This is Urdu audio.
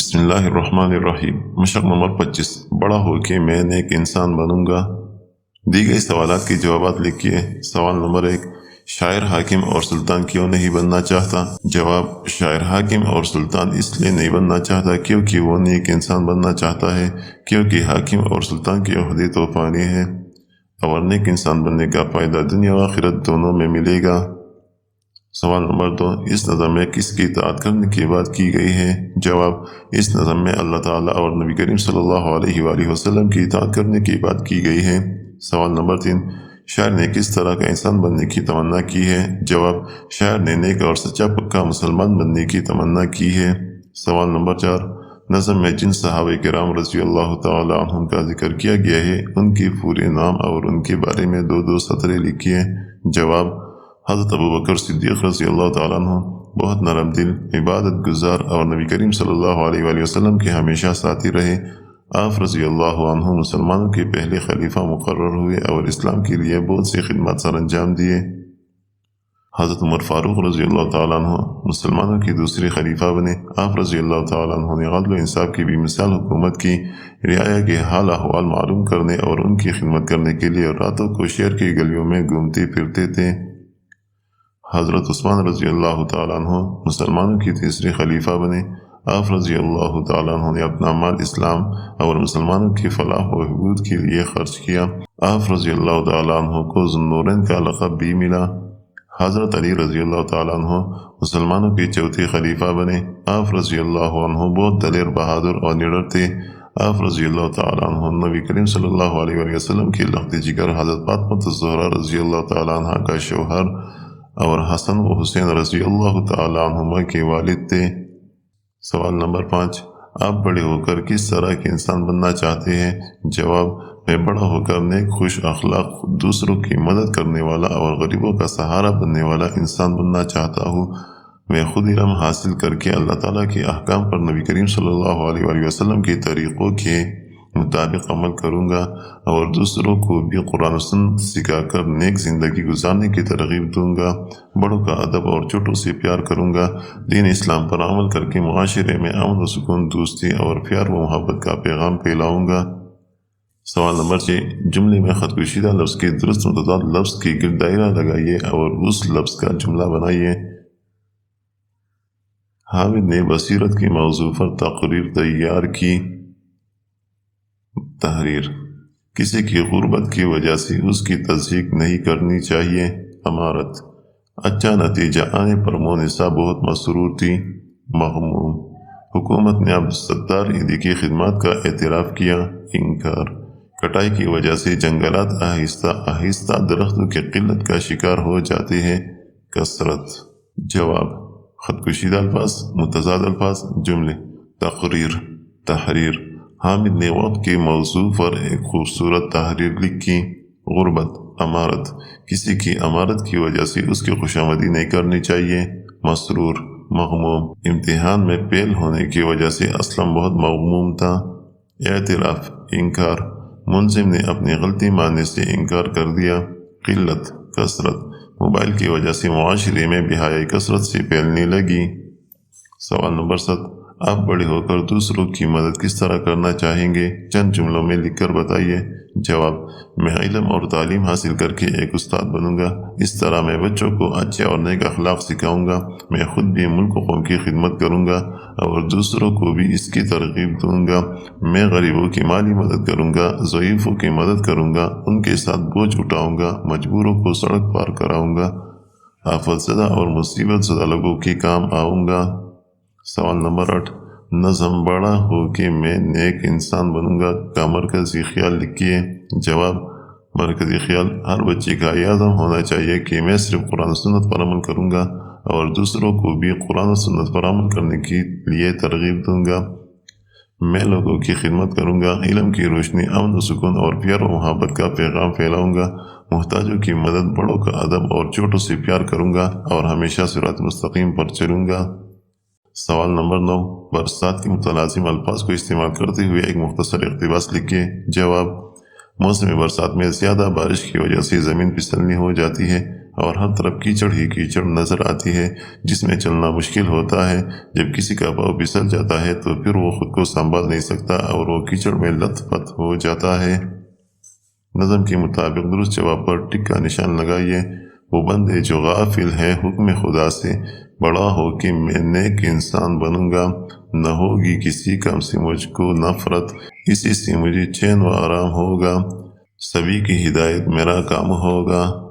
بسم اللہ الرحمن الرحیم۔ مشق نمبر 25، بڑا ہو کے میں نیک انسان بنوں گا۔ دی گئی سوالات کے جوابات لکھیے۔ سوال نمبر 1، شاعر، حاکم اور سلطان کیوں نہیں بننا چاہتا؟ جواب، شاعر، حاکم اور سلطان اس لیے نہیں بننا چاہتا کیونکہ وہ نیک انسان بننا چاہتا ہے، کیونکہ حاکم اور سلطان کے عہدے طوفانی ہیں اور نیک انسان بننے کا فائدہ دنیا و آخرت دونوں میں ملے گا۔ سوال نمبر 2، اس نظم میں کس کی اطاعت کرنے کی بات کی گئی ہے؟ جواب، اس نظم میں اللہ تعالیٰ اور نبی کریم صلی اللہ علیہ وآلہ وسلم کی اطاعت کرنے کی بات کی گئی ہے۔ سوال نمبر 3، شاعر نے کس طرح کا انسان بننے کی تمنا کی ہے؟ جواب، شاعر نے نیک اور سچا پکا مسلمان بننے کی تمنا کی ہے۔ سوال نمبر 4، نظم میں جن صحابہ کرام رضی اللہ تعالیٰ عنہم کا ذکر کیا گیا ہے ان کے پورے نام اور ان کے بارے میں دو سطریں لکھیے۔ جواب، حضرت ابوبکر صدیق رضی اللہ تعالیٰ عنہ بہت نرم دل، عبادت گزار اور نبی کریم صلی اللہ علیہ وآلہ وسلم کے ہمیشہ ساتھی رہے۔ آپ رضی اللہ عنہ مسلمانوں کے پہلے خلیفہ مقرر ہوئے اور اسلام کے لیے بہت سی خدمات سر انجام دیے۔ حضرت عمر فاروق رضی اللہ تعالیٰ عنہ مسلمانوں کے دوسرے خلیفہ بنے۔ آپ رضی اللہ تعالیٰ عنہ نے عدل و انصاف کی بھی مثال حکومت کی، رعایا کے حال احوال معلوم کرنے اور ان کی خدمت کرنے کے لیے راتوں کو شہر کی گلیوں میں گھومتے پھرتے تھے۔ حضرت عثمان رضی اللہ تعالیٰ عنہ مسلمانوں کی تیسرے خلیفہ بنے۔ آپ رضی اللہ تعالیٰ عنہ نے اپنا مال اسلام اور مسلمانوں کی فلاح و بہبود کے لیے خرچ کیا۔ آپ رضی اللہ تعالیٰ عنہ کو ذو النورین کا لقب بھی ملا۔ حضرت علی رضی اللہ تعالیٰ عنہ مسلمانوں کے چوتھے خلیفہ بنے۔ آپ رضی اللہ عنہ بہت دلیر، بہادر اور نڈر تھے۔ آپ رضی اللہ تعالیٰ عنہ نبی کریم صلی اللہ علیہ وآلہ وسلم کے لخت جگر حضرت فاطمہ الزہرا رضی اللہ تعالیٰ عنہ کا شوہر اور حسن و حسین رضی اللہ تعالیٰ عنہما کے والد تھے۔ سوال نمبر 5، آپ بڑے ہو کر کس طرح کے انسان بننا چاہتے ہیں؟ جواب، میں بڑا ہو کر نیک، خوش اخلاق، دوسروں کی مدد کرنے والا اور غریبوں کا سہارا بننے والا انسان بننا چاہتا ہوں۔ میں خود علم حاصل کر کے اللہ تعالیٰ کے احکام پر نبی کریم صلی اللہ علیہ وآلہ وسلم کے طریقوں کے مطابق عمل کروں گا اور دوسروں کو بھی قرآن و سنت سکھا کر نیک زندگی گزارنے کی ترغیب دوں گا۔ بڑوں کا ادب اور چھوٹوں سے پیار کروں گا۔ دین اسلام پر عمل کر کے معاشرے میں امن و سکون، دوستی اور پیار و محبت کا پیغام پھیلاؤں گا۔ سوال نمبر 6، جملے میں خط کشیدہ لفظ کے درست متضاد لفظ کی گرد دائرہ لگائیے اور اس لفظ کا جملہ بنائیے۔ حامد نے بصیرت کے موضوع پر تقریر تیار کی۔ تحریر، کسی کی غربت کی وجہ سے اس کی تصدیق نہیں کرنی چاہیے۔ امارت، اچھا نتیجہ آنے پر مونسہ بہت مسرور تھی۔ مغموم، حکومت نے عبدالستار ایدھی کی خدمات کا اعتراف کیا۔ انکار، کٹائی کی وجہ سے جنگلات آہستہ آہستہ درختوں کی قلت کا شکار ہو جاتے ہیں۔ کثرت۔ جواب، خط کشیدہ الفاظ، متضاد الفاظ، جملے۔ تقریر، تحریر، حامد نے وقت کے موضوع پر ایک خوبصورت تحریر لکھی۔ غربت، امارت، کسی کی امارت کی وجہ سے اس کی خوشامدی نہیں کرنی چاہیے۔ مسرور، مغموم، امتحان میں فیل ہونے کی وجہ سے اسلم بہت مغموم تھا۔ اعتراف، انکار، ملزم نے اپنی غلطی ماننے سے انکار کر دیا۔ قلت، کثرت، موبائل کی وجہ سے معاشرے میں بے حیائی کثرت سے پھیلنے لگی۔ سوال نمبر 7، آپ بڑے ہو کر دوسروں کی مدد کس طرح کرنا چاہیں گے؟ چند جملوں میں لکھ کر بتائیے۔ جواب، میں علم اور تعلیم حاصل کر کے ایک استاد بنوں گا۔ اس طرح میں بچوں کو اچھے اور نیک اخلاق سکھاؤں گا۔ میں خود بھی ملک و قوم کی خدمت کروں گا اور دوسروں کو بھی اس کی ترغیب دوں گا۔ میں غریبوں کی مالی مدد کروں گا، ضعیفوں کی مدد کروں گا، ان کے ساتھ بوجھ اٹھاؤں گا، مجبوروں کو سڑک پار کراؤں گا، آفت زدہ اور مصیبت زدہ لوگوں کے کام آؤں گا۔ سوال نمبر 8، نظم بڑا ہو کے میں نیک انسان بنوں گا کا مرکزی خیال لکھیے۔ جواب، مرکزی خیال، ہر بچے کا یہ عزم ہونا چاہیے کہ میں صرف قرآن و سنت پر عمل کروں گا اور دوسروں کو بھی قرآن و سنت پر عمل کرنے کے لیے ترغیب دوں گا۔ میں لوگوں کی خدمت کروں گا، علم کی روشنی، امن و سکون اور پیار و محبت کا پیغام پھیلاؤں گا، محتاجوں کی مدد، بڑوں کا ادب اور چھوٹوں سے پیار کروں گا اور ہمیشہ صراط مستقیم پر چلوں گا۔ سوال نمبر 9، برسات کے متلازم الفاظ کو استعمال کرتے ہوئے ایک مختصر اقتباس لکھیے۔ جواب، موسم برسات میں زیادہ بارش کی وجہ سے زمین پھسلنی ہو جاتی ہے اور ہر طرف کیچڑ ہی کیچڑ نظر آتی ہے جس میں چلنا مشکل ہوتا ہے۔ جب کسی کا پاؤں پھسل جاتا ہے تو پھر وہ خود کو سنبھال نہیں سکتا اور وہ کیچڑ میں لت پت ہو جاتا ہے۔ نظم کے مطابق درست جواب پر ٹک کا نشان لگائیے۔ وہ بندے جو غافل ہے حکم خدا سے، بڑا ہو کہ میں نیک انسان بنوں گا، نہ ہوگی کسی کام سے مجھ کو نفرت، اسی سے مجھے چین و آرام ہوگا، سبھی کی ہدایت میرا کام ہوگا۔